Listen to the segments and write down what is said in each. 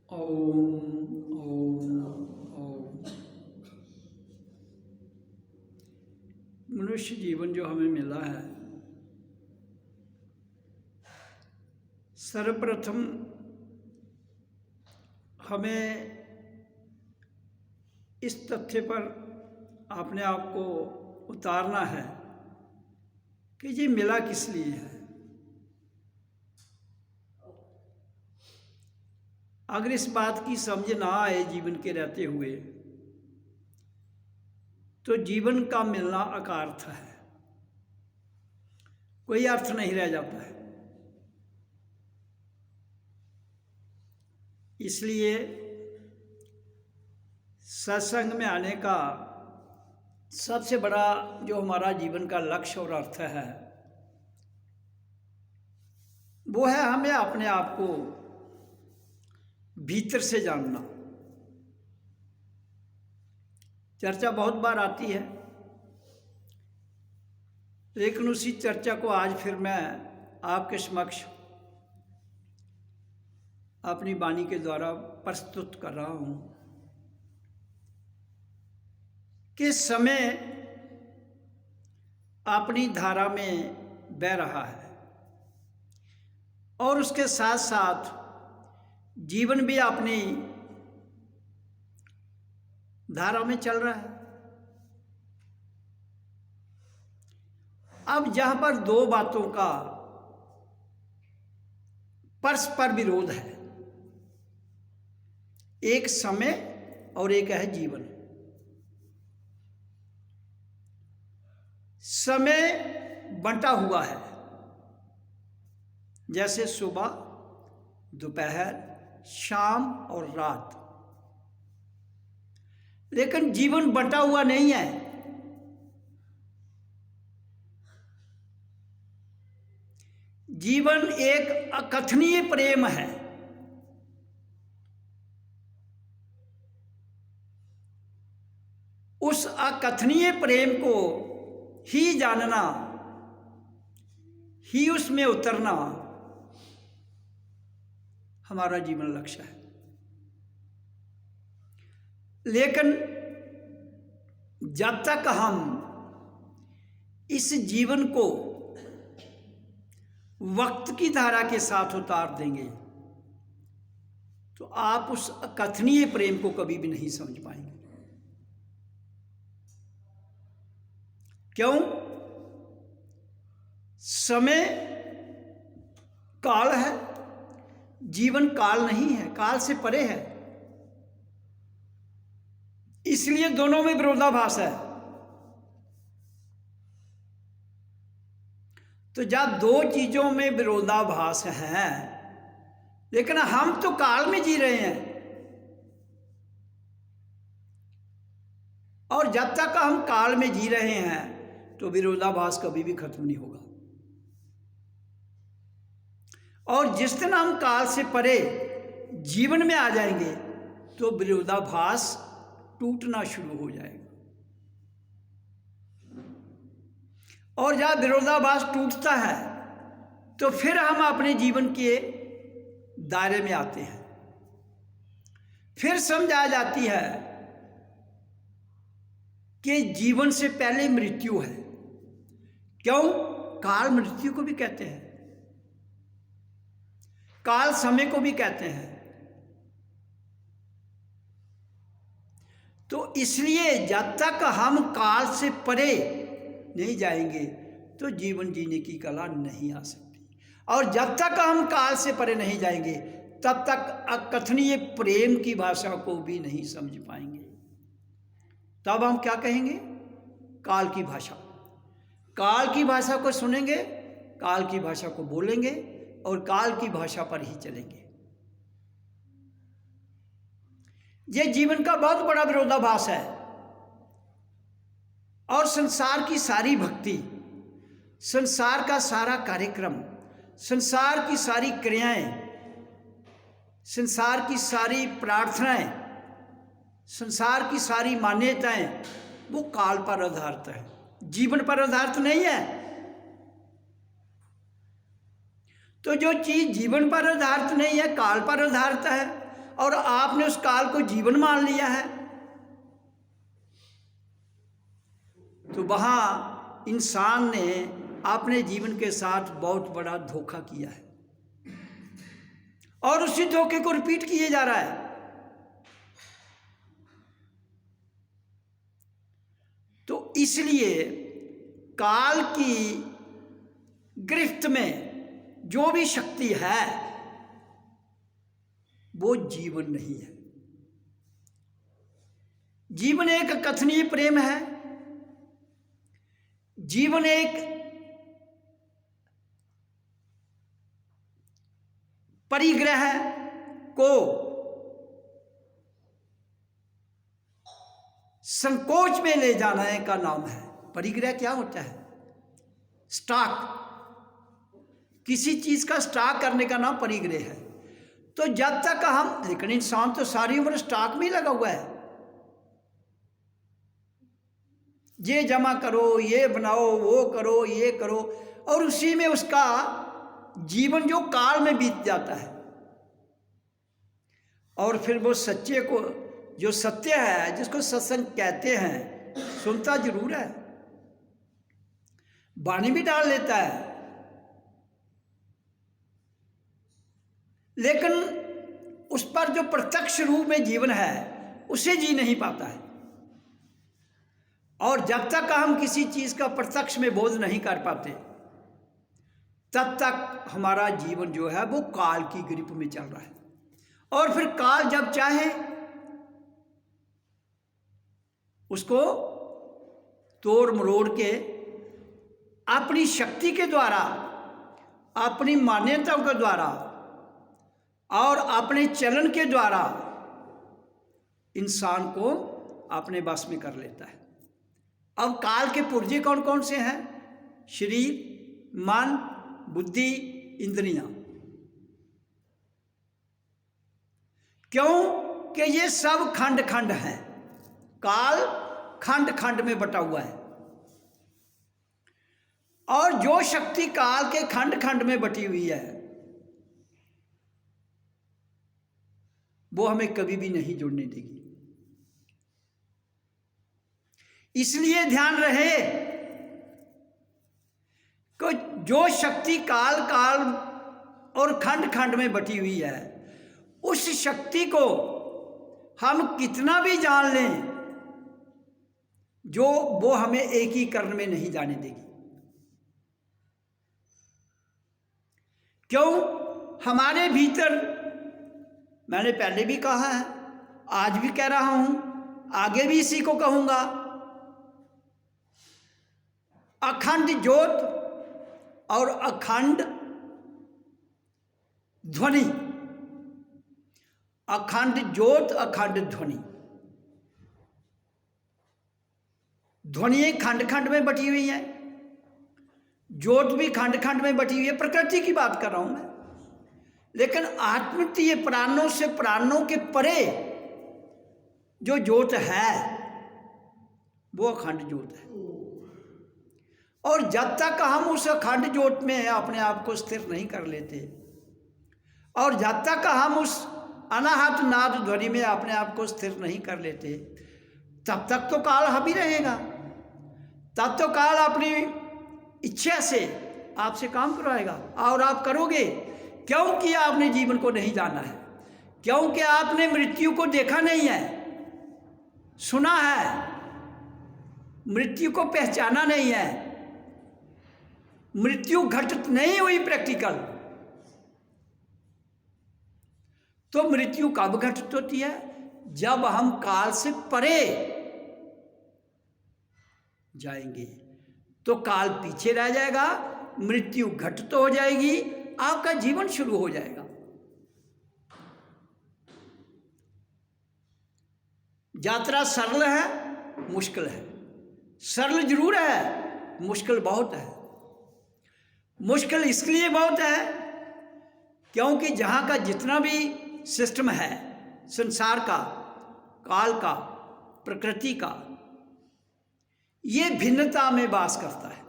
ओम ओम ओम। मनुष्य जीवन जो हमें मिला है, सर्वप्रथम हमें इस तथ्य पर अपने आप को उतारना है कि ये मिला किस लिए है। अगर इस बात की समझ ना आए जीवन के रहते हुए, तो जीवन का मिलना अकार्थ है, कोई अर्थ नहीं रह जाता है। इसलिए सत्संग में आने का सबसे बड़ा जो हमारा जीवन का लक्ष्य और अर्थ है, वो है हमें अपने आप को भीतर से जानना। चर्चा बहुत बार आती है, लेकिन उसी चर्चा को आज फिर मैं आपके समक्ष अपनी वाणी के द्वारा प्रस्तुत कर रहा हूं कि समय अपनी धारा में बह रहा है और उसके साथ साथ जीवन भी अपनी धारा में चल रहा है। अब जहां पर दो बातों का परस्पर विरोध है, एक समय और एक है जीवन। समय बंटा हुआ है, जैसे सुबह, दोपहर, शाम और रात, लेकिन जीवन बंटा हुआ नहीं है। जीवन एक अकथनीय प्रेम है। उस अकथनीय प्रेम को ही जानना, ही उसमें उतरना हमारा जीवन लक्ष्य है। लेकिन जब तक हम इस जीवन को वक्त की धारा के साथ उतार देंगे, तो आप उस अकथनीय प्रेम को कभी भी नहीं समझ पाएंगे। क्यों? समय काल है, जीवन काल नहीं है, काल से परे है। इसलिए दोनों में विरोधाभास है। तो जब दो चीजों में विरोधाभास है, लेकिन हम तो काल में जी रहे हैं, और जब तक हम काल में जी रहे हैं तो विरोधाभास कभी भी खत्म नहीं होगा। और जिस दिन हम काल से परे जीवन में आ जाएंगे, तो विरोधाभास टूटना शुरू हो जाएगा। और जब विरोधाभास टूटता है, तो फिर हम अपने जीवन के दायरे में आते हैं। फिर समझ आ जाती है कि जीवन से पहले मृत्यु है। क्यों? काल मृत्यु को भी कहते हैं, काल समय को भी कहते हैं। तो इसलिए जब तक हम काल से परे नहीं जाएंगे, तो जीवन जीने की कला नहीं आ सकती। और जब तक हम काल से परे नहीं जाएंगे, तब तक अकथनीय प्रेम की भाषा को भी नहीं समझ पाएंगे। तब हम क्या कहेंगे? काल की भाषा। काल की भाषा को सुनेंगे, काल की भाषा को बोलेंगे और काल की भाषा पर ही चलेंगे। यह जीवन का बहुत बड़ा विरोधाभास है। और संसार की सारी भक्ति, संसार का सारा कार्यक्रम, संसार की सारी क्रियाएं, संसार की सारी प्रार्थनाएं, संसार की सारी मान्यताएं, वो काल पर आधारित है, जीवन पर आधारित नहीं है। तो जो चीज जीवन पर आधारित नहीं है, काल पर आधारित है, और आपने उस काल को जीवन मान लिया है, तो वहाँ इंसान ने अपने जीवन के साथ बहुत बड़ा धोखा किया है और उसी धोखे को रिपीट किए जा रहा है। तो इसलिए काल की गिरफ्त में जो भी शक्ति है वो जीवन नहीं है। जीवन एक कथनीय प्रेम है, जीवन एक परिग्रह को संकोच में ले जाने का नाम है। परिग्रह क्या होता है? स्टॉक, किसी चीज का स्टॉक करने का नाम परिग्रह है। तो जब तक हम, लेकिन इंसान तो सारी उम्र स्टॉक में ही लगा हुआ है, ये जमा करो, ये बनाओ, वो करो, ये करो, और उसी में उसका जीवन जो काल में बीत जाता है। और फिर वो सच्चे को, जो सत्य है, जिसको सत्संग कहते हैं, सुनता जरूर है, वाणी भी डाल लेता है, लेकिन उस पर जो प्रत्यक्ष रूप में जीवन है उसे जी नहीं पाता है। और जब तक हम किसी चीज का प्रत्यक्ष में बोध नहीं कर पाते तब तक हमारा जीवन जो है वो काल की ग्रिप में चल रहा है। और फिर काल जब चाहे उसको तोड़ मरोड़ के अपनी शक्ति के द्वारा, अपनी मान्यताओं के द्वारा और अपने चलन के द्वारा इंसान को अपने बस में कर लेता है। अब काल के पुर्जे कौन कौन से हैं? शरीर, मन, बुद्धि, इंद्रियां। क्यों कि ये सब खंड खंड हैं। काल खंड खंड में बटा हुआ है, और जो शक्ति काल के खंड खंड में बटी हुई है वो हमें कभी भी नहीं जुड़ने देगी। इसलिए ध्यान रहे कि जो शक्ति काल काल और खंड खंड में बटी हुई है, उस शक्ति को हम कितना भी जान लें, जो वो हमें एकीकरण में नहीं जाने देगी। क्यों? हमारे भीतर, मैंने पहले भी कहा है, आज भी कह रहा हूं, आगे भी इसी को कहूंगा, अखंड ज्योत और अखंड ध्वनि। अखंड ज्योत, अखंड ध्वनि। ध्वनि खंड खंड में बटी हुई है, ज्योत भी खंड खंड में बटी हुई है। प्रकृति की बात कर रहा हूं मैं, लेकिन आत्मतीय प्राणों से प्राणों के परे जो ज्योत है वो अखंड ज्योत है। और जब तक हम उस अखंड ज्योत में अपने आप को स्थिर नहीं कर लेते, और जब तक हम उस अनाहत नाद ध्वनि में अपने आप को स्थिर नहीं कर लेते, तब तक तो काल हावी रहेगा। तब तो काल अपनी इच्छा से आपसे काम करवाएगा, और आप करोगे। क्योंकि आपने जीवन को नहीं जाना है, क्योंकि आपने मृत्यु को देखा नहीं है, सुना है, मृत्यु को पहचाना नहीं है। मृत्यु घटित नहीं हुई प्रैक्टिकल। तो मृत्यु कब घटित होती है? जब हम काल से परे जाएंगे, तो काल पीछे रह जाएगा, मृत्यु घटित हो जाएगी, आपका जीवन शुरू हो जाएगा। यात्रा सरल है, मुश्किल है। सरल जरूर है, मुश्किल बहुत है। मुश्किल इसलिए बहुत है क्योंकि जहां का जितना भी सिस्टम है, संसार का, काल का, प्रकृति का, ये भिन्नता में वास करता है।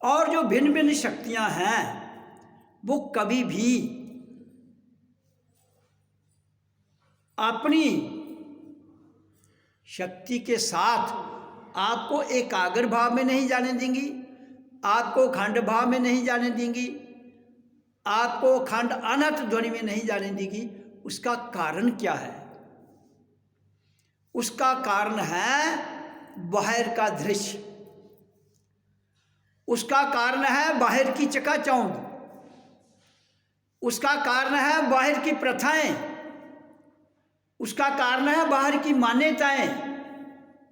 और जो भिन्न भिन्न शक्तियां हैं वो कभी भी अपनी शक्ति के साथ आपको एकाग्र भाव में नहीं जाने देंगी, आपको खंड भाव में नहीं जाने देंगी, आपको खंड अनहत ध्वनि में नहीं जाने देगी। उसका कारण क्या है? उसका कारण है बाहर का दृश्य, उसका कारण है बाहर की चकाचौंध, उसका कारण है बाहर की प्रथाएं, उसका कारण है बाहर की मान्यताएं,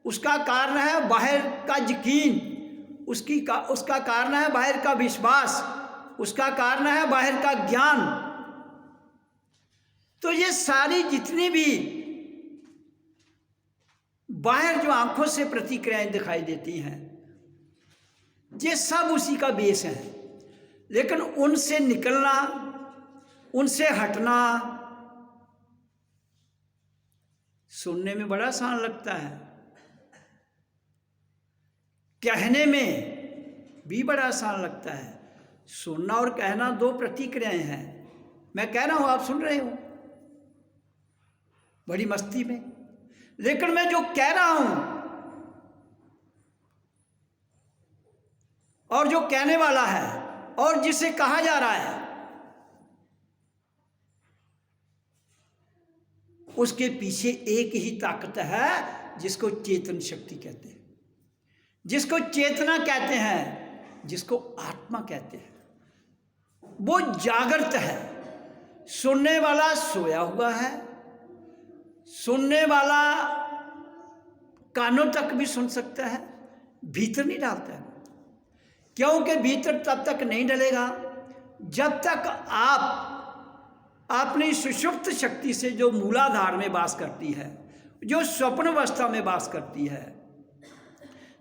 उसका कारण है बाहर का यकीन, उसका कारण है बाहर का विश्वास, उसका कारण है बाहर का ज्ञान। तो ये सारी जितनी भी बाहर जो आंखों से प्रतिक्रियाएं दिखाई देती हैं, ये सब उसी का बेस है। लेकिन उनसे निकलना, उनसे हटना सुनने में बड़ा आसान लगता है, कहने में भी बड़ा आसान लगता है। सुनना और कहना दो प्रतिक्रियाएं हैं। मैं कह रहा हूं, आप सुन रहे हो बड़ी मस्ती में, लेकिन मैं जो कह रहा हूं और जो कहने वाला है और जिसे कहा जा रहा है, उसके पीछे एक ही ताकत है जिसको चेतन शक्ति कहते हैं, जिसको चेतना कहते हैं, जिसको आत्मा कहते हैं। वो जागृत है। सुनने वाला सोया हुआ है, सुनने वाला कानों तक भी सुन सकता है, भीतर नहीं डालता है। क्योंकि भीतर तब तक नहीं डलेगा जब तक आप अपनी सुषुप्त शक्ति से, जो मूलाधार में वास करती है, जो स्वप्न अवस्था में वास करती है,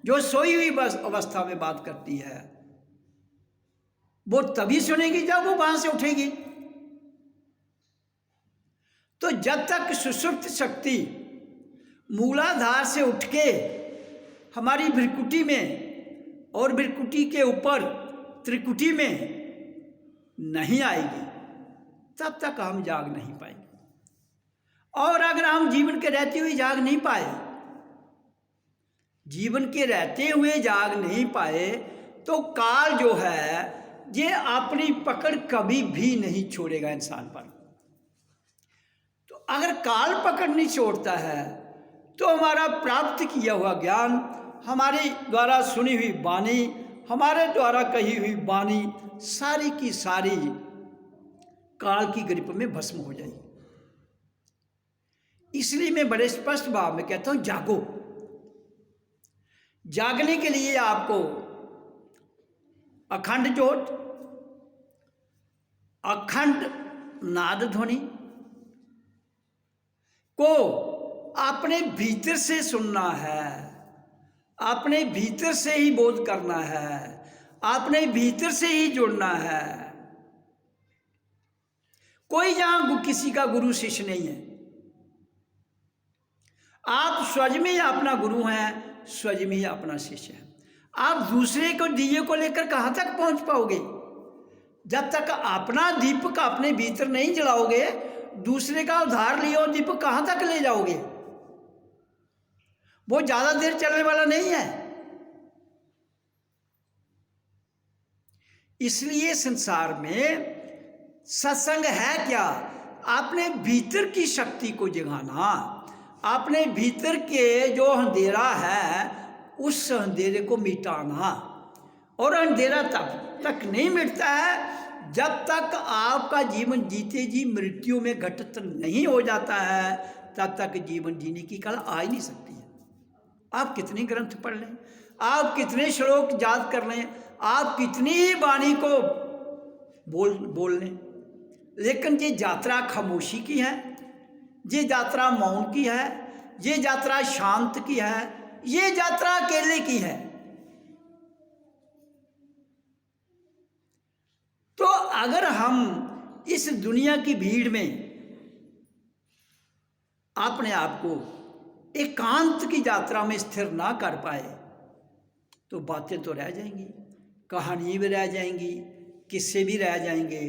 जो सोई हुई अवस्था में बात करती है, वो तभी सुनेगी जब वो वहां से उठेगी। तो जब तक सुषुप्त शक्ति मूलाधार से उठ के हमारी भ्रिकुटी में और भ्रिकुटी के ऊपर त्रिकुटी में नहीं आएगी, तब तक हम जाग नहीं पाएंगे। और अगर हम जीवन के रहते हुए जाग नहीं पाए, जीवन के रहते हुए जाग नहीं पाए, तो काल जो है ये अपनी पकड़ कभी भी नहीं छोड़ेगा इंसान पर। तो अगर काल पकड़ नहीं छोड़ता है, तो हमारा प्राप्त किया हुआ ज्ञान, हमारे द्वारा सुनी हुई वाणी, हमारे द्वारा कही हुई वाणी सारी की सारी काल की ग्रिप में भस्म हो जाएगी। इसलिए मैं बड़े स्पष्ट भाव में कहता हूं, जागो। जागने के लिए आपको अखंड ज्योत, अखंड नाद ध्वनि को अपने भीतर से सुनना है, अपने भीतर से ही बोध करना है, अपने भीतर से ही जुड़ना है। कोई यहां किसी का गुरु शिष्य नहीं है। आप स्वयं में अपना गुरु हैं, स्वयं ही अपना शिष्य है। आप दूसरे को दिए को लेकर कहां तक पहुंच पाओगे? जब तक अपना दीपक अपने भीतर नहीं जलाओगे, दूसरे का उधार लियो दीपक कहां तक ले जाओगे? वो ज्यादा देर चलने वाला नहीं है। इसलिए संसार में सत्संग है क्या? अपने भीतर की शक्ति को जगाना, अपने भीतर के जो अंधेरा है उस अंधेरे को मिटाना। और अंधेरा तब तक नहीं मिटता है जब तक आपका जीवन जीते जी मृत्यु में घटित नहीं हो जाता है, तब तक जीवन जीने की कला आ ही नहीं सकती है। आप कितने ग्रंथ पढ़ लें, आप कितने श्लोक याद कर लें, आप कितनी ही वाणी को बोल लें, लेकिन ये यात्रा खामोशी की है, ये यात्रा मौन की है, ये यात्रा शांत की है, ये यात्रा अकेले की है। तो अगर हम इस दुनिया की भीड़ में अपने आप को एकांत की यात्रा में स्थिर ना कर पाए, तो बातें तो रह जाएंगी, कहानी भी रह जाएंगी, किस्से भी रह जाएंगे,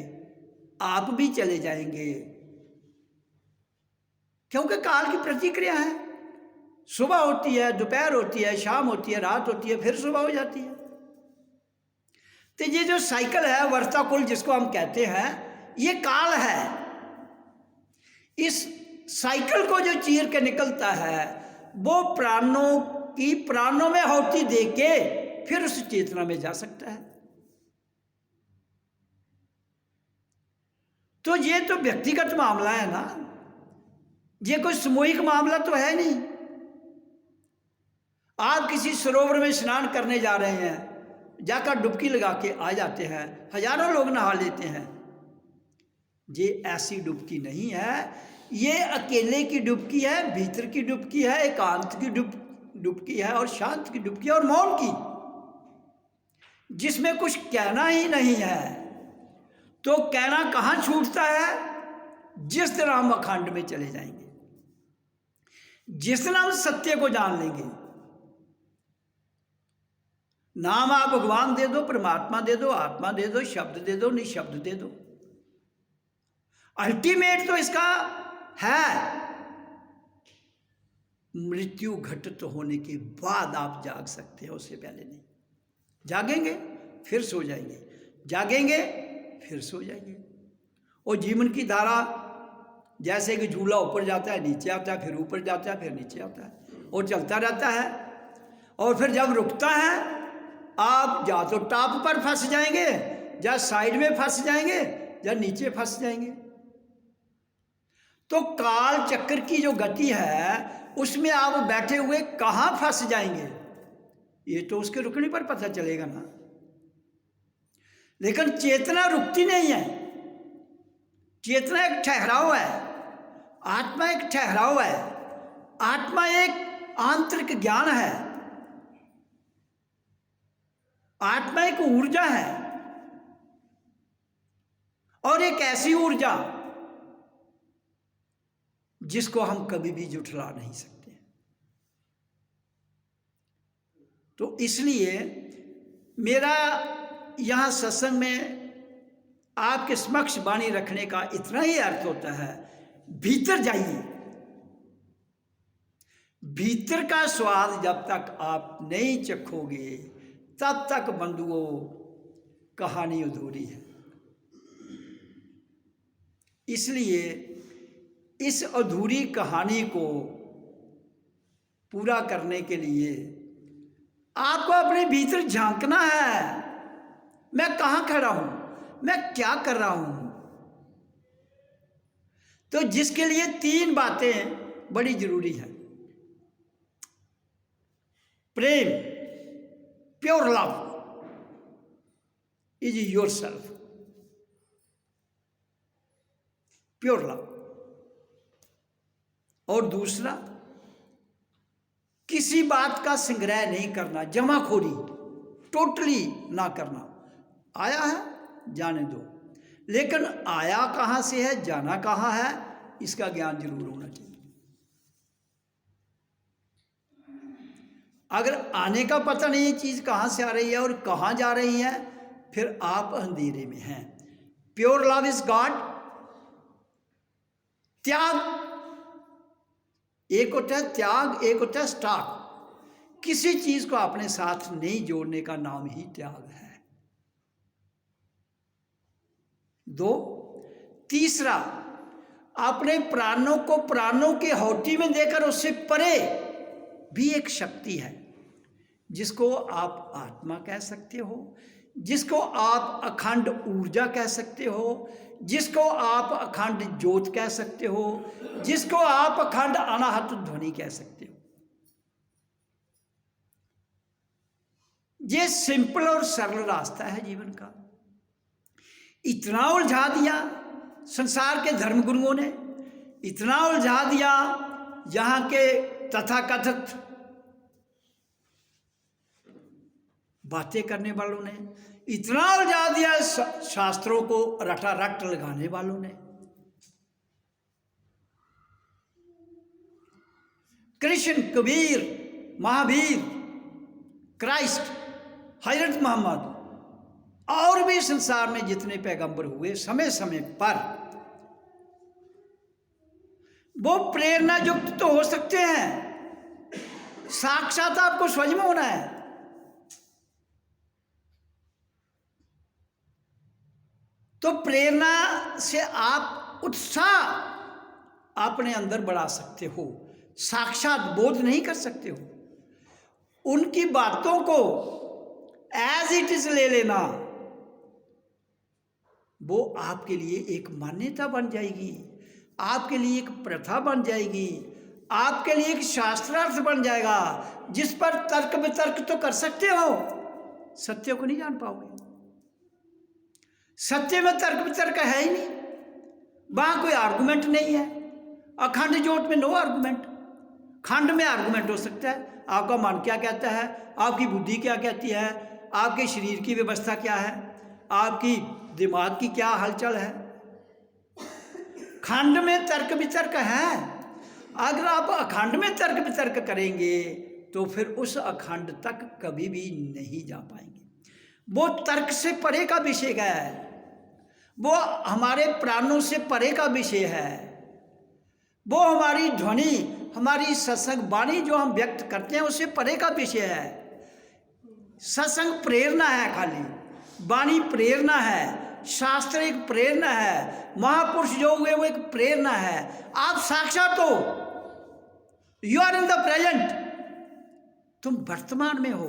आप भी चले जाएंगे, क्योंकि काल की प्रतिक्रिया है। सुबह होती है, दोपहर होती है, शाम होती है, रात होती है, फिर सुबह हो जाती है। तो ये जो साइकिल है, वर्ताकुल जिसको हम कहते हैं, ये काल है। इस साइकिल को जो चीर के निकलता है वो प्राणों में आहुति दे के फिर उस चेतना में जा सकता है। तो ये तो व्यक्तिगत मामला है ना, ये कोई सामूहिक मामला तो है नहीं। आप किसी सरोवर में स्नान करने जा रहे हैं, जाकर डुबकी लगा के आ जाते हैं, हजारों लोग नहा लेते हैं। ये ऐसी डुबकी नहीं है, ये अकेले की डुबकी है, भीतर की डुबकी है, एकांत की डुबकी है, और शांत की डुबकी, और मौन की, जिसमें कुछ कहना ही नहीं है। तो कहना कहाँ छूटता है? जिस दिन हम अखंड में चले जाएंगे, जिस दिन हम सत्य को जान लेंगे। नाम आप भगवान दे दो, परमात्मा दे दो, आत्मा दे दो, शब्द दे दो, निशब्द दे दो, अल्टीमेट तो इसका है मृत्यु घटित होने के बाद आप जाग सकते हो, उससे पहले नहीं। जागेंगे फिर सो जाएंगे, जागेंगे फिर सो जाएंगे। और जीवन की धारा जैसे कि झूला ऊपर जाता है, नीचे आता है, फिर ऊपर जाता है, फिर नीचे आता है, और चलता रहता है। और फिर जब रुकता है, आप या तो टॉप पर फंस जाएंगे, या साइड में फंस जाएंगे, या नीचे फंस जाएंगे। तो काल चक्र की जो गति है उसमें आप बैठे हुए कहाँ फंस जाएंगे, ये तो उसके रुकने पर पता चलेगा ना। लेकिन चेतना रुकती नहीं है। चेतना एक ठहराव है, आत्मा एक ठहराव है, आत्मा एक आंतरिक ज्ञान है, आत्मा एक ऊर्जा है, और एक ऐसी ऊर्जा जिसको हम कभी भी जुठला नहीं सकते। तो इसलिए मेरा यहाँ सत्संग में आपके समक्ष वाणी रखने का इतना ही अर्थ होता है, भीतर जाइए। भीतर का स्वाद जब तक आप नहीं चखोगे तब तक बंधुओं कहानी अधूरी है। इसलिए इस अधूरी कहानी को पूरा करने के लिए आपको अपने भीतर झांकना है। मैं कहाँ खड़ा हूं, मैं क्या कर रहा हूं। तो जिसके लिए 3 बातें बड़ी जरूरी है। प्रेम, pure love is yourself, pure love. और दूसरा, किसी बात का संग्रह नहीं करना, जमाखोरी टोटली ना करना। आया है जाने दो, लेकिन आया कहाँ से है, जाना कहाँ है, इसका ज्ञान जरूर होना चाहिए। अगर आने का पता नहीं है चीज कहाँ से आ रही है और कहाँ जा रही है, फिर आप अंधेरे में हैं। Pure love is God. त्याग एक होता है, त्याग एक होता है स्टॉक। किसी चीज को अपने साथ नहीं जोड़ने का नाम ही त्याग है। 2, तीसरा, अपने प्राणों को प्राणों के होटी में देकर उससे परे भी एक शक्ति है, जिसको आप आत्मा कह सकते हो, जिसको आप अखंड ऊर्जा कह सकते हो, जिसको आप अखंड ज्योत कह सकते हो, जिसको आप अखंड अनाहत ध्वनि कह सकते हो। ये सिंपल और सरल रास्ता है जीवन का। इतना उलझा दिया संसार के धर्मगुरुओं ने, इतना उलझा दिया यहाँ के तथाकथित बातें करने वालों ने, इतना उलझा दिया शास्त्रों को रटारट लगाने वालों ने। कृष्ण, कबीर, महावीर, क्राइस्ट, हजरत मोहम्मद और भी संसार में जितने पैगंबर हुए, समय समय पर वो प्रेरणा युक्त तो हो सकते हैं, साक्षात आपको समझ में होना है। तो प्रेरणा से आप उत्साह अपने अंदर बढ़ा सकते हो, साक्षात बोध नहीं कर सकते हो। उनकी बातों को एज इट इज ले लेना, वो आपके लिए एक मान्यता बन जाएगी, आपके लिए एक प्रथा बन जाएगी, आपके लिए एक शास्त्रार्थ बन जाएगा, जिस पर तर्क वितर्क तो कर सकते हो, सत्य को नहीं जान पाओगे। सत्य में तर्क वितर्क है ही नहीं, वहां कोई आर्गुमेंट नहीं है। अखंड ज्योत में नो आर्गुमेंट। खंड में आर्गुमेंट हो सकता है, आपका मन क्या कहता है, आपकी बुद्धि क्या कहती है, आपके शरीर की व्यवस्था क्या है, आपकी दिमाग की क्या हलचल है। खंड में तर्क वितर्क है। अगर आप अखंड में तर्क वितर्क करेंगे तो फिर उस अखंड तक कभी भी नहीं जा पाएंगे। वो तर्क से परे का विषय है, वो हमारे प्राणों से परे का विषय है, वो हमारी ध्वनि, हमारी सत्संग वाणी जो हम व्यक्त करते हैं उससे परे का विषय है। सत्संग प्रेरणा है, खाली वाणी प्रेरणा है, शास्त्र एक प्रेरणा है, महापुरुष जो हुए वो एक प्रेरणा है। आप साक्षात हो, you are in the present, तुम वर्तमान में हो।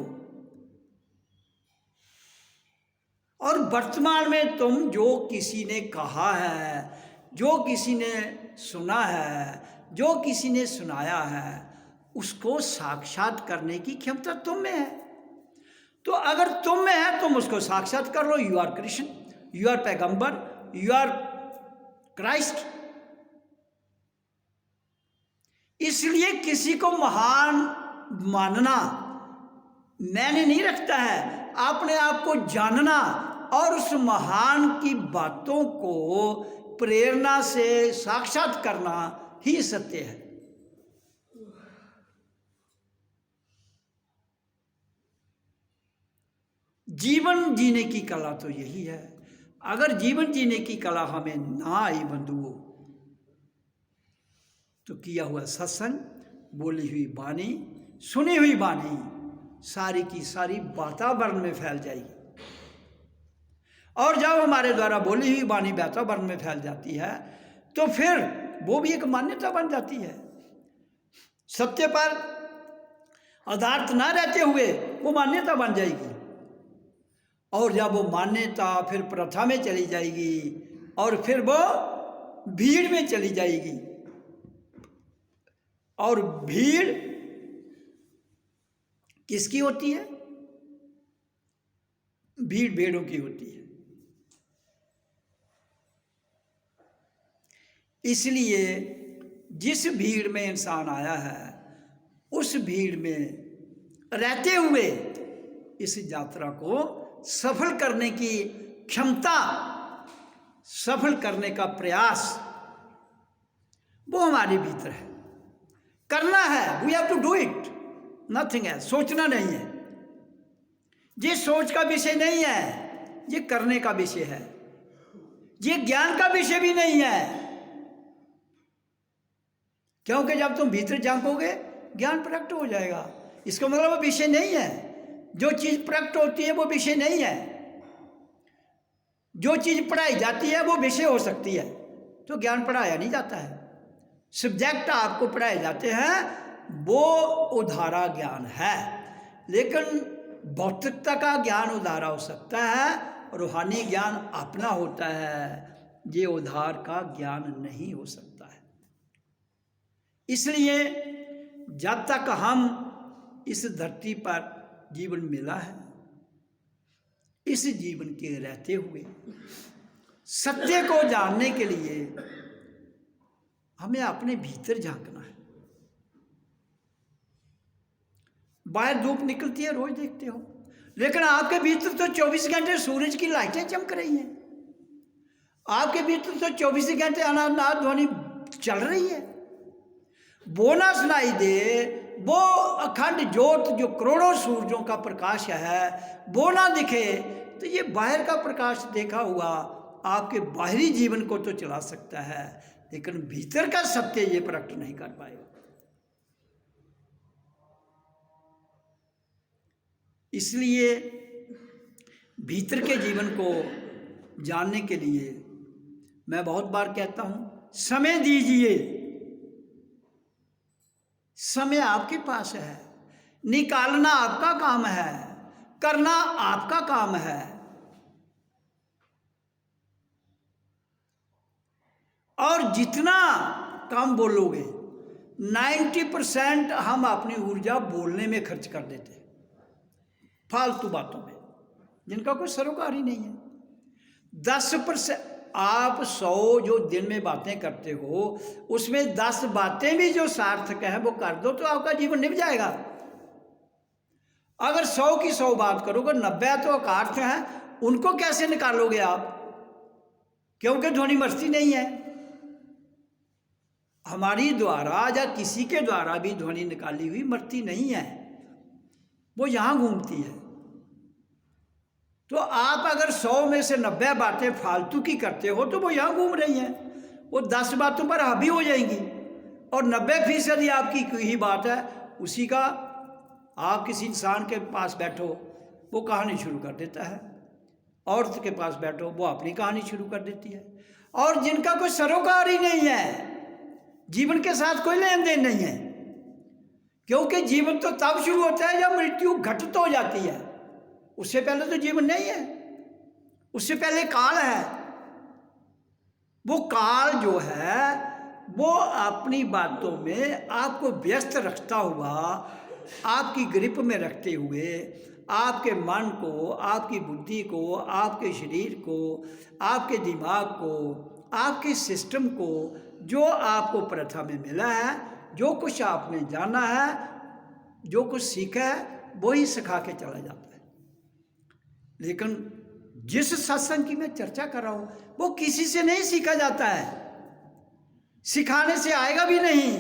और वर्तमान में तुम जो किसी ने कहा है, जो किसी ने सुना है, जो किसी ने सुनाया है, उसको साक्षात करने की क्षमता तुम में है। तो अगर तुम में है तुम उसको साक्षात कर लो। You are Krishna, you are पैगंबर, यू आर क्राइस्ट। इसलिए किसी को महान मानना मैंने नहीं रखता है, अपने आप को जानना और उस महान की बातों को प्रेरणा से साक्षात करना ही सत्य है। जीवन जीने की कला तो यही है। अगर जीवन जीने की कला हमें ना आई बंधुओं, तो किया हुआ सत्संग, बोली हुई वाणी, सुनी हुई वाणी सारी की सारी वातावरण में फैल जाएगी। और जब हमारे द्वारा बोली हुई वाणी वातावरण में फैल जाती है तो फिर वो भी एक मान्यता बन जाती है। सत्य पर आधारित ना रहते हुए वो मान्यता बन जाएगी। और जब वो मान्यता फिर प्रथा में चली जाएगी और फिर वो भीड़ में चली जाएगी। और भीड़ किसकी होती है? भीड़ भेड़ों की होती है। इसलिए जिस भीड़ में इंसान आया है उस भीड़ में रहते हुए इस यात्रा को सफल करने की क्षमता, सफल करने का प्रयास वो हमारे भीतर है। करना है, we have to do it, nothing है। सोचना नहीं है, ये सोच का विषय नहीं है, ये करने का विषय है। ये ज्ञान का विषय भी नहीं है, क्योंकि जब तुम भीतर झांकोगे ज्ञान प्रकट हो जाएगा। इसका मतलब वो विषय नहीं है। जो चीज़ प्रकट होती है वो विषय नहीं है। जो चीज़ पढ़ाई जाती है वो विषय हो सकती है, तो ज्ञान पढ़ाया नहीं जाता है। सब्जेक्ट आपको पढ़ाए जाते हैं वो उधारा ज्ञान है, लेकिन भौतिकता का ज्ञान उधारा हो सकता है, रूहानी ज्ञान अपना होता है, ये उधार का ज्ञान नहीं हो सकता है। इसलिए जब तक हम इस धरती पर जीवन मिला है, इस जीवन के रहते हुए सत्य को जानने के लिए हमें अपने भीतर झांकना है। बाहर धूप निकलती है, रोज देखते हो, लेकिन आपके भीतर तो 24 घंटे सूरज की लाइटें चमक रही हैं। आपके भीतर तो 24 घंटे अनाद ध्वनि चल रही है। वो ना सुनाई दे, वो अखंड ज्योत जो करोड़ों सूरजों का प्रकाश है वो ना दिखे, तो ये बाहर का प्रकाश देखा हुआ आपके बाहरी जीवन को तो चला सकता है, लेकिन भीतर का सत्य ये प्रकट नहीं कर पाएगा। इसलिए भीतर के जीवन को जानने के लिए मैं बहुत बार कहता हूं, समय दीजिए। समय आपके पास है, निकालना आपका काम है, करना आपका काम है। और जितना कम बोलोगे, 90% हम अपनी ऊर्जा बोलने में खर्च कर देते हैं, फालतू बातों में जिनका कोई सरोकार ही नहीं है। 10% आप 100 जो दिन में बातें करते हो, उसमें 10 बातें भी जो सार्थक है वो कर दो तो आपका जीवन निभ जाएगा। अगर 100 की 100 बात करोगे, 90 तो अकार्थ है, उनको कैसे निकालोगे आप? क्योंकि ध्वनि मरती नहीं है। हमारी द्वारा या किसी के द्वारा भी ध्वनि निकाली हुई मरती नहीं है, वो यहां घूमती है। तो आप अगर 100 में से 90 बातें फालतू की करते हो तो वो यहाँ घूम रही हैं, वो 10 बातों पर हावी हो जाएंगी। और 90% आपकी कोई ही बात है, उसी का आप किसी इंसान के पास बैठो, वो कहानी शुरू कर देता है। औरत के पास बैठो, वो अपनी कहानी शुरू कर देती है। और जिनका कोई सरोकार ही नहीं है, जीवन के साथ कोई लेन देन नहीं है, क्योंकि जीवन तो तब शुरू होता है जब मृत्यु घटित हो जाती है। उससे पहले तो जीवन नहीं है, उससे पहले काल है। वो काल जो है वो अपनी बातों में आपको व्यस्त रखता हुआ, आपकी ग्रिप में रखते हुए, आपके मन को, आपकी बुद्धि को, आपके शरीर को, आपके दिमाग को, आपके सिस्टम को, जो आपको प्रथा में मिला है, जो कुछ आपने जाना है, जो कुछ सीखा है, वही सिखा के चला जाता है। लेकिन जिस सत्संग की मैं चर्चा कर रहा हूं, वो किसी से नहीं सीखा जाता है, सिखाने से आएगा भी नहीं।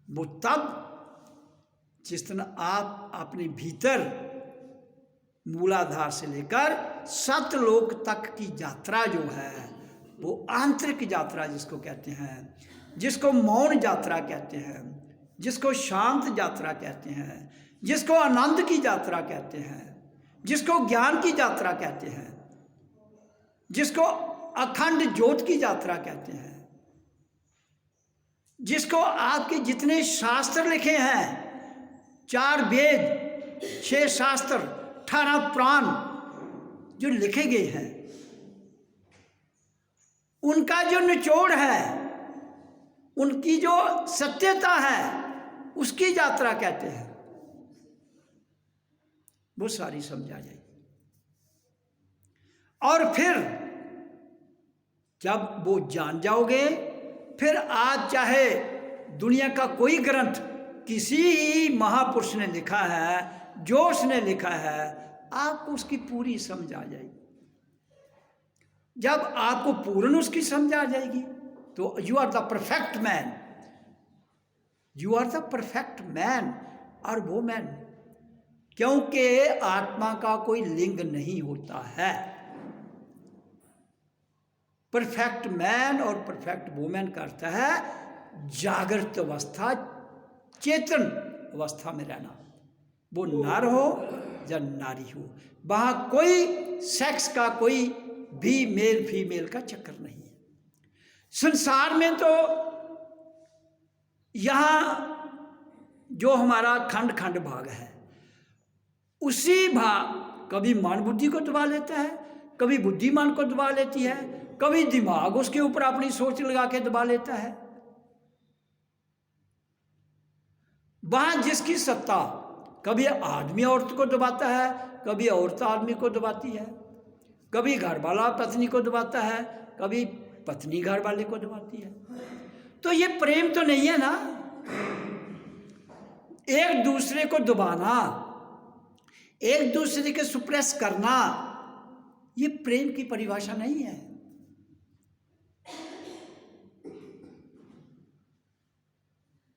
वो तब जिस तरह आप अपने भीतर मूलाधार से लेकर सतलोक तक की यात्रा जो है, वो आंतरिक यात्रा जिसको कहते हैं, जिसको मौन यात्रा कहते हैं, जिसको शांत यात्रा कहते हैं, जिसको आनंद की यात्रा कहते हैं, जिसको ज्ञान की यात्रा कहते हैं, जिसको अखंड ज्योत की यात्रा कहते हैं, जिसको आपके जितने शास्त्र लिखे हैं, 4 वेद, 6 शास्त्र, 18 पुराण जो लिखे गए हैं, उनका जो निचोड़ है, उनकी जो सत्यता है, उसकी यात्रा कहते हैं। वो सारी समझा जाएगी। और फिर जब वो जान जाओगे, फिर आज चाहे दुनिया का कोई ग्रंथ किसी ही महापुरुष ने लिखा है, जो उसने लिखा है, आपको उसकी पूरी समझ आ जाएगी। जब आपको पूर्ण उसकी समझ आ जाएगी तो you are the perfect man, you are the perfect man और वुमेन। क्योंकि आत्मा का कोई लिंग नहीं होता है। परफेक्ट मैन और परफेक्ट वुमेन का अर्थ है जागृत अवस्था, चेतन अवस्था में रहना। वो नर हो या नारी हो, वहां कोई सेक्स का कोई भी मेल फीमेल का चक्कर नहीं है। संसार में तो यहां जो हमारा खंड खंड भाग है, उसी भाग कभी मन बुद्धि को दबा लेता है, कभी बुद्धि मन को दबा लेती है, कभी दिमाग उसके ऊपर अपनी सोच लगा के दबा लेता है। वहां जिसकी सत्ता, कभी आदमी औरत को दबाता है, कभी औरत आदमी को दबाती है, कभी घर वाला पत्नी को दबाता है, कभी पत्नी घर वाले को दबाती है। तो ये प्रेम तो नहीं है ना। एक दूसरे को दबाना, एक दूसरे के सुप्रेस करना, ये प्रेम की परिभाषा नहीं है।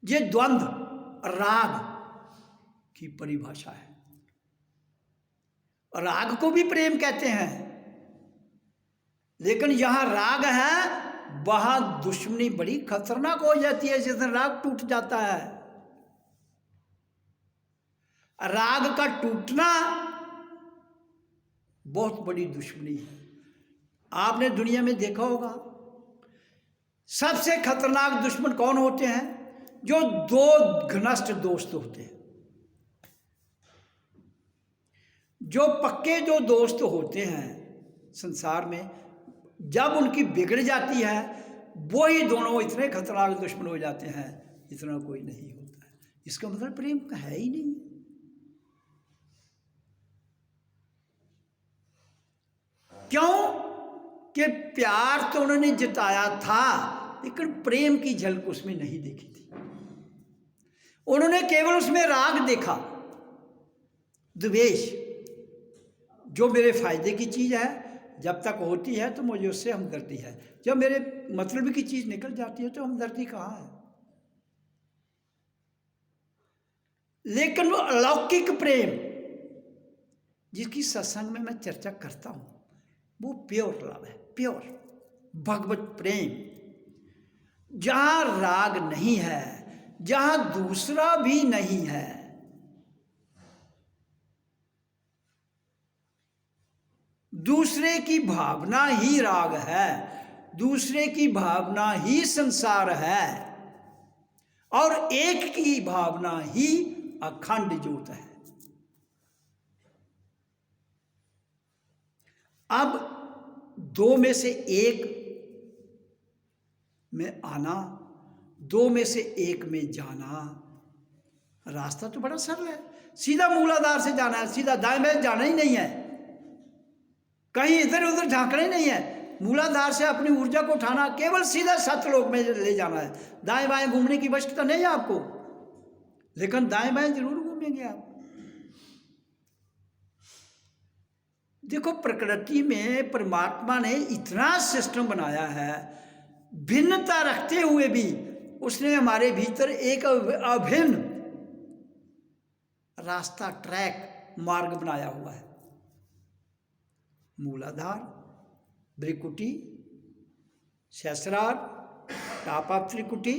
ये द्वंद्व, राग की परिभाषा है। राग को भी प्रेम कहते हैं। लेकिन जहाँ राग है वहाँ दुश्मनी बड़ी खतरनाक हो जाती है। जिस दिन राग टूट जाता है, राग का टूटना बहुत बड़ी दुश्मनी है। आपने दुनिया में देखा होगा सबसे खतरनाक दुश्मन कौन होते हैं? जो दो घनिष्ठ दोस्त होते हैं। जो पक्के जो दोस्त होते हैं संसार में, जब उनकी बिगड़ जाती है वही दोनों इतने खतरनाक दुश्मन हो जाते हैं, इतना कोई नहीं होता है। इसका मतलब प्रेम है ही नहीं। क्यों कि प्यार तो उन्होंने जताया था, लेकिन प्रेम की झलक उसमें नहीं देखी थी। उन्होंने केवल उसमें राग देखा, द्वेष, जो मेरे फायदे की चीज़ है जब तक होती है तो मुझे उससे हमदर्दी है, जब मेरे मतलब की चीज़ निकल जाती है तो हमदर्दी कहाँ है। लेकिन वो अलौकिक प्रेम जिसकी सत्संग में मैं चर्चा करता हूँ, वो प्योर लव है, प्योर भगवत प्रेम, जहाँ राग नहीं है, जहाँ दूसरा भी नहीं है। दूसरे की भावना ही राग है, दूसरे की भावना ही संसार है, और एक की भावना ही अखंड ज्योत है। अब दो में से एक में आना, दो में से एक में जाना, रास्ता तो बड़ा सरल है। सीधा मूलाधार से जाना है, सीधा दाएं बाएं जाना ही नहीं है, कहीं इधर उधर झांकना ही नहीं है। मूलाधार से अपनी ऊर्जा को उठाना, केवल सीधा सतलोक में ले जाना है। दाएं बाएं घूमने की आवश्यकता नहीं है आपको, लेकिन दाएं बाएं जरूर घूमेंगे आप। देखो, प्रकृति में परमात्मा ने इतना सिस्टम बनाया है, भिन्नता रखते हुए भी उसने हमारे भीतर एक अभिन्न रास्ता, ट्रैक, मार्ग बनाया हुआ है। मूलाधार, भ्रिकुटी, सहस्रार, टॉप ऑफ त्रिकुटी,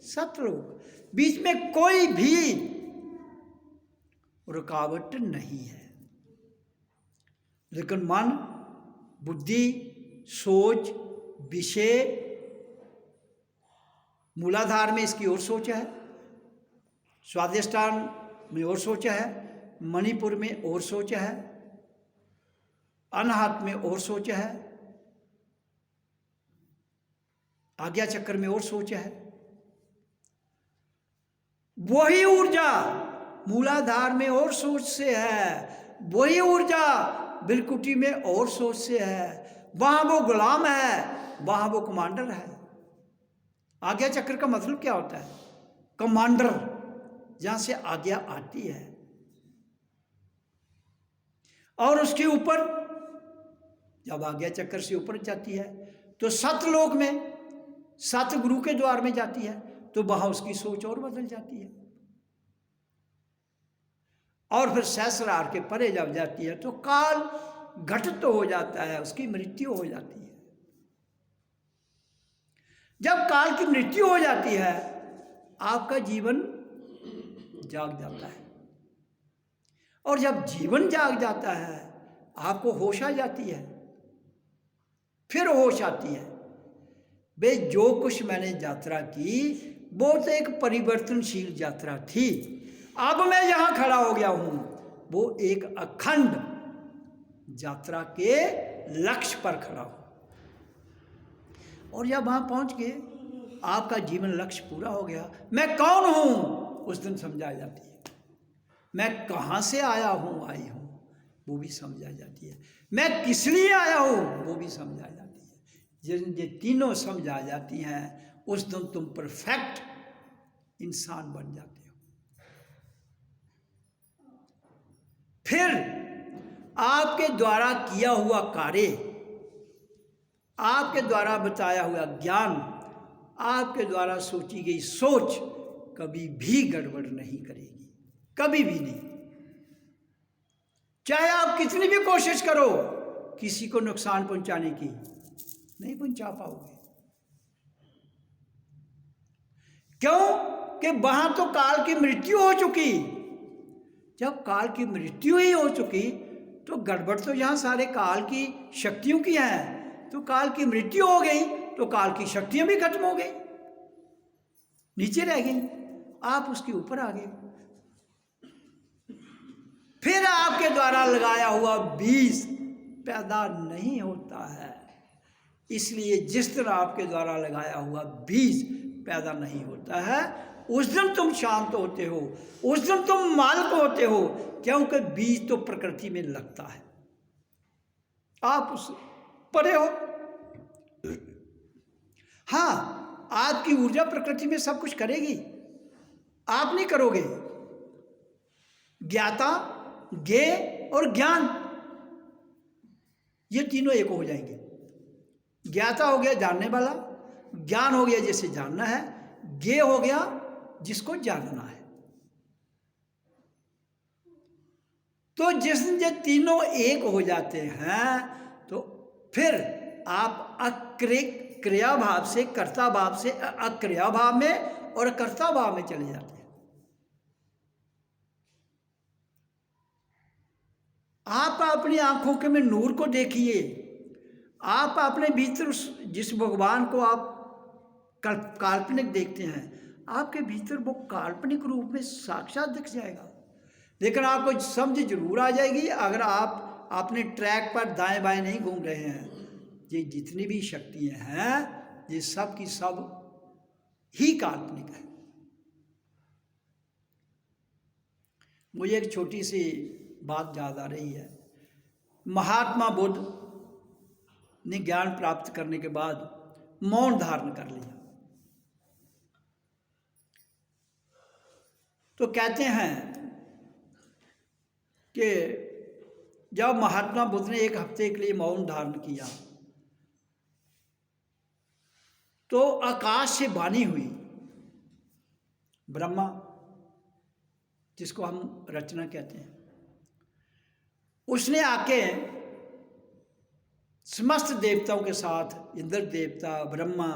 सतलोक, बीच में कोई भी रुकावट नहीं है। लेकिन मन, बुद्धि, सोच, विषय, मूलाधार में इसकी और सोच है, स्वादिष्ठान में और सोच है, मणिपुर में और सोच है, अनाहत में और सोच है, आज्ञा चक्र में और सोच है। वही ऊर्जा मूलाधार में और सोच से है, वही ऊर्जा बिलकुटी में और सोच से है। वहां वो गुलाम है, वहां वो कमांडर है। आज्ञा चक्र का मतलब क्या होता है? कमांडर, जहां से आज्ञा आती है, और उसके ऊपर जब आज्ञा चक्र से ऊपर जाती है तो सतलोक में, सतगुरु के द्वार में जाती है, तो वहां उसकी सोच और बदल जाती है। और फिर सहस्रार के परे जब जाती है तो काल घटित हो जाता है, उसकी मृत्यु हो जाती है। जब काल की मृत्यु हो जाती है, आपका जीवन जाग जाता है, और जब जीवन जाग जाता है आपको होश आ जाती है। फिर होश आती है, वे जो कुछ मैंने यात्रा की वो तो एक परिवर्तनशील यात्रा थी, अब मैं जहां खड़ा हो गया हूं वो एक अखंड यात्रा के लक्ष्य पर खड़ा हूं। और जब वहां पहुंच गए, आपका जीवन लक्ष्य पूरा हो गया, मैं कौन हूं उस दिन समझ आ जाती है। मैं कहां से आया हूं, आई हूं, वो भी समझ आ जाती है। मैं किस लिए आया हूं, वो भी समझ आ जाती है। जिन ये तीनों समझ आ जाती हैं, उस दिन तुम परफेक्ट इंसान बन जाते हो। फिर आपके द्वारा किया हुआ कार्य, आपके द्वारा बताया हुआ ज्ञान, आपके द्वारा सोची गई सोच कभी भी गड़बड़ नहीं करेगी, कभी भी नहीं। चाहे आप कितनी भी कोशिश करो किसी को नुकसान पहुंचाने की, नहीं पहुंचा पाओगे। क्यों कि वहां तो काल की मृत्यु हो चुकी। जब काल की मृत्यु ही हो चुकी तो गड़बड़ तो यहां सारे काल की शक्तियों की है। तो काल की मृत्यु हो गई तो काल की शक्तियां भी खत्म हो गई, नीचे रह गई, आप उसके ऊपर आ गए। फिर आपके द्वारा लगाया हुआ बीज पैदा नहीं होता है। इसलिए जिस तरह आपके द्वारा लगाया हुआ बीज पैदा नहीं होता है, उस दिन तुम शांत होते हो, उस दिन तुम मालिक होते हो, क्योंकि बीज तो प्रकृति में लगता है, आप उस परे हो। हाँ, आपकी ऊर्जा प्रकृति में सब कुछ करेगी, आप नहीं करोगे। ज्ञाता, ज्ञेय और ज्ञान, ये तीनों एक हो जाएंगे। ज्ञाता हो गया जानने वाला, ज्ञान हो गया जिसे जानना है, ज्ञेय हो गया जिसको जानना है। तो जिस ये तीनों एक हो जाते हैं तो फिर आप क्रिया भाव से कर्ता भाव से अक्रिया भाव में और कर्ता भाव में चले जाते हैं। आप अपनी आंखों के में नूर को देखिए, आप अपने भीतर जिस भगवान को आप काल्पनिक देखते हैं, आपके भीतर वो काल्पनिक रूप में साक्षात दिख जाएगा। लेकिन आपको समझ जरूर आ जाएगी अगर आप अपने ट्रैक पर दाएं बाएं नहीं घूम रहे हैं। ये जितनी भी शक्तियां हैं ये सब की सब ही काल्पनिक है। मुझे एक छोटी सी बात याद आ रही है। महात्मा बुद्ध ने ज्ञान प्राप्त करने के बाद मौन धारण कर लिया। तो कहते हैं कि जब महात्मा बुद्ध ने 1 हफ्ते के लिए मौन धारण किया तो आकाश से वाणी हुई। ब्रह्मा, जिसको हम रचना कहते हैं, उसने आके समस्त देवताओं के साथ, इंद्र देवता, ब्रह्मा,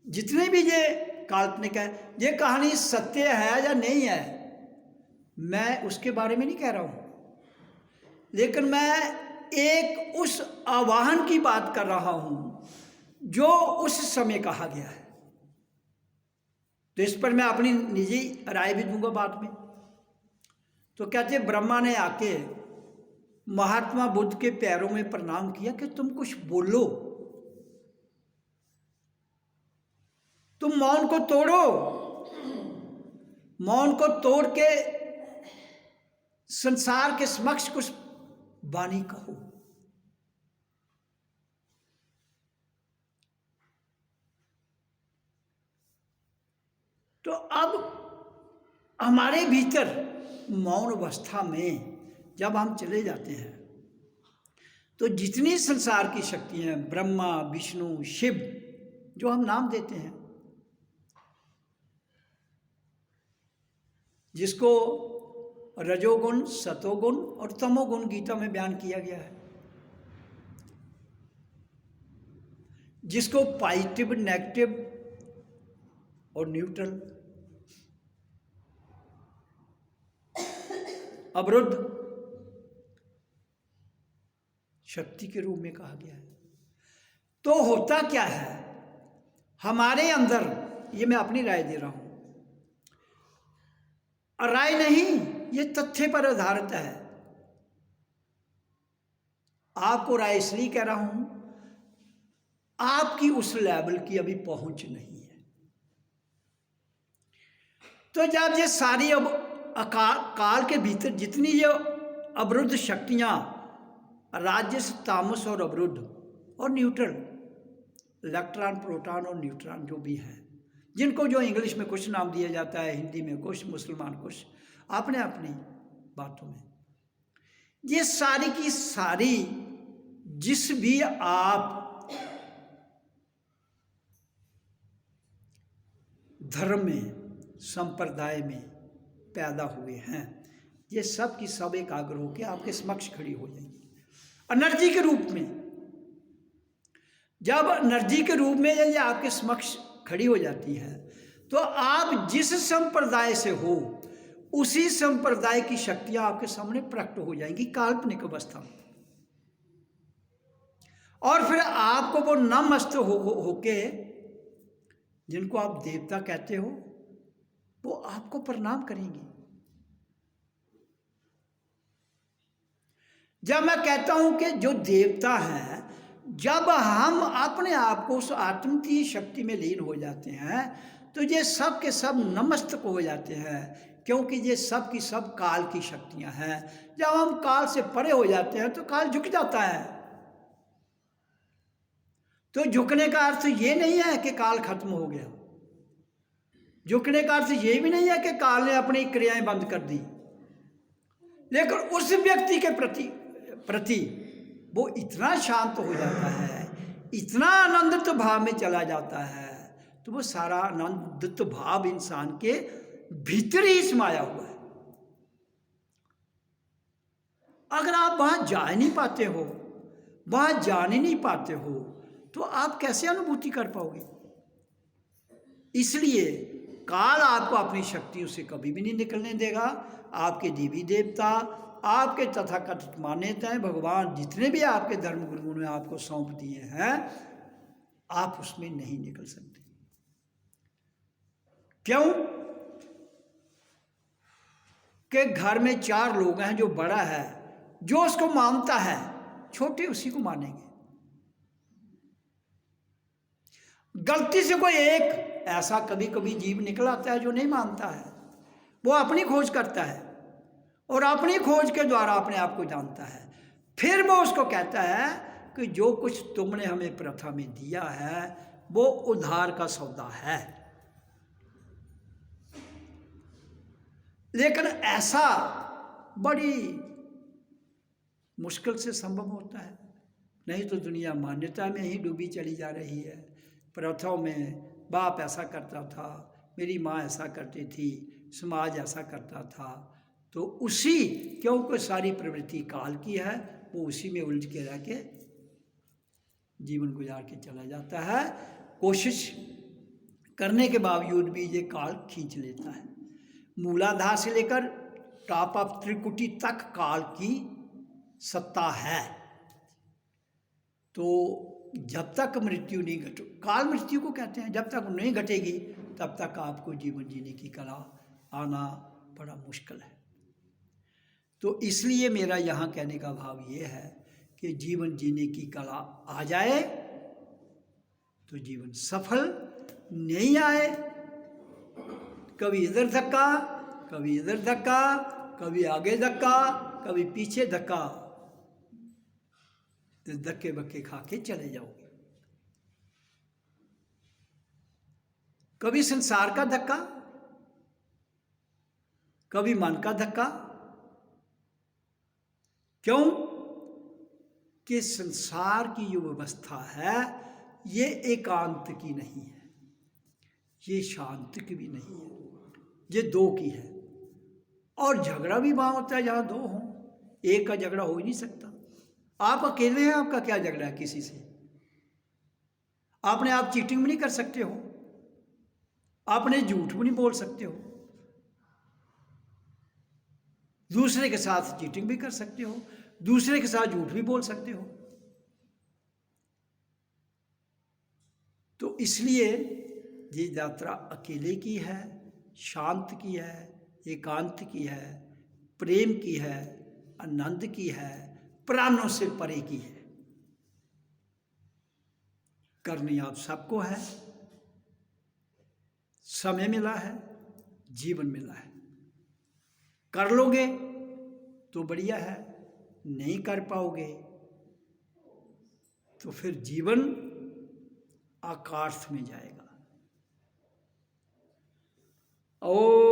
जितने भी ये काल्पनिक है, ये कहानी सत्य है या नहीं है मैं उसके बारे में नहीं कह रहा हूं, लेकिन मैं एक उस आवाहन की बात कर रहा हूं जो उस समय कहा गया है। तो इस पर मैं अपनी निजी राय भी दूंगा बाद में। तो कहते ब्रह्मा ने आके महात्मा बुद्ध के पैरों में प्रणाम किया कि तुम कुछ बोलो, तुम मौन को तोड़ो, मौन को तोड़ के संसार के समक्ष कुछ वाणी कहो। तो अब हमारे भीतर मौन अवस्था में जब हम चले जाते हैं तो जितनी संसार की शक्तियां, ब्रह्मा, विष्णु, शिव, जो हम नाम देते हैं, जिसको रजोगुण, सतोगुण और तमोगुण गीता में बयान किया गया है, जिसको पॉजिटिव, नेगेटिव और न्यूट्रल, अवरुद्ध शक्ति के रूप में कहा गया है। तो होता क्या है हमारे अंदर, ये मैं अपनी राय दे रहा हूं, राय नहीं, ये तथ्य पर आधारित है। आपको राय इसलिए कह रहा हूं, आपकी उस लेवल की अभी पहुंच नहीं है। तो जब ये सारी अब काल के भीतर जितनी ये अवरुद्ध शक्तियां, राजस, तामस और अवरुद्ध और न्यूट्रल, इलेक्ट्रॉन, प्रोटॉन और न्यूट्रॉन जो भी हैं, जिनको जो इंग्लिश में कुछ नाम दिया जाता है, हिंदी में कुछ, मुसलमान कुछ, अपने अपनी बातों में, ये सारी की सारी जिस भी आप धर्म में, संप्रदाय में पैदा हुए हैं, ये सब की सब एकाग्र होकर आपके समक्ष खड़ी हो जाएंगी एनर्जी के रूप में। जब एनर्जी के रूप में ये आपके समक्ष खड़ी हो जाती है, तो आप जिस संप्रदाय से हो उसी संप्रदाय की शक्तियां आपके सामने प्रकट हो जाएंगी काल्पनिक अवस्था में। और फिर आपको वो नमस्त होके जिनको आप देवता कहते हो वो आपको प्रणाम करेंगे। जब मैं कहता हूं कि जो देवता है, जब हम अपने आप को उस आत्म की शक्ति में लीन हो जाते हैं तो ये सब के सब नमस्तक हो जाते हैं, क्योंकि ये सब की सब काल की शक्तियां हैं। जब हम काल से परे हो जाते हैं तो काल झुक जाता है। तो झुकने का अर्थ ये नहीं है कि काल खत्म हो गया, झुकने का अर्थ ये भी नहीं है कि काल ने अपनी क्रियाएं बंद कर दी, लेकिन उस व्यक्ति के प्रति वो इतना शांत हो जाता है, इतना आनंदित भाव में चला जाता है, तो वो सारा आनंदित भाव इंसान के भीतर ही समाया हुआ है। अगर आप वहां जा नहीं पाते हो, वहां जाने नहीं पाते हो, तो आप कैसे अनुभूति कर पाओगे? इसलिए काल आपको अपनी शक्तियों से कभी भी नहीं निकलने देगा। आपके देवी देवता, आपके तथाकथित मान्यताएं, भगवान जितने भी आपके धर्म गुरुओं ने आपको सौंप दिए हैं, आप उसमें नहीं निकल सकते। क्यों? कि घर में 4 लोग हैं, जो बड़ा है, जो उसको मानता है, छोटे उसी को मानेंगे। गलती से कोई एक ऐसा कभी कभी जीव निकल आता है जो नहीं मानता है, वो अपनी खोज करता है और अपनी खोज के द्वारा अपने आप को जानता है। फिर वो उसको कहता है कि जो कुछ तुमने हमें प्रथा में दिया है वो उधार का सौदा है। लेकिन ऐसा बड़ी मुश्किल से संभव होता है, नहीं तो दुनिया मान्यता में ही डूबी चली जा रही है। प्रथाओं में, बाप ऐसा करता था, मेरी माँ ऐसा करती थी, समाज ऐसा करता था, तो उसी, क्योंकि सारी प्रवृत्ति काल की है, वो उसी में उलझ के रह के जीवन गुजार के चला जाता है। कोशिश करने के बावजूद भी ये काल खींच लेता है। मूलाधार से लेकर टॉप ऑफ त्रिकुटी तक काल की सत्ता है। तो जब तक मृत्यु नहीं घटे, काल मृत्यु को कहते हैं, जब तक नहीं घटेगी तब तक आपको जीवन जीने की कला आना बड़ा मुश्किल है। तो इसलिए मेरा यहाँ कहने का भाव ये है कि जीवन जीने की कला आ जाए तो जीवन सफल, नहीं आए कभी इधर धक्का, कभी इधर धक्का, कभी आगे धक्का, कभी पीछे धक्का, तो धक्के बक्के खा के चले जाओगे। कभी संसार का धक्का, कभी मन का धक्का। क्यों? कि संसार की जो व्यवस्था है ये एकांत की नहीं है, ये शांत की भी नहीं है, ये 2 की है। और झगड़ा भी वहां होता है जहां 2 हों, एक का झगड़ा हो ही नहीं सकता। आप अकेले हैं, आपका क्या झगड़ा है किसी से? आपने आप चीटिंग भी नहीं कर सकते हो, आपने झूठ भी नहीं बोल सकते हो, दूसरे के साथ चीटिंग भी कर सकते हो, दूसरे के साथ झूठ भी बोल सकते हो। तो इसलिए ये यात्रा अकेले की है, शांत की है, एकांत की है, प्रेम की है, आनंद की है, प्राणों से परे की है। करनी आप सबको है, समय मिला है, जीवन मिला है। कर लोगे तो बढ़िया है, नहीं कर पाओगे तो फिर जीवन आकाश में जाएगा। ओ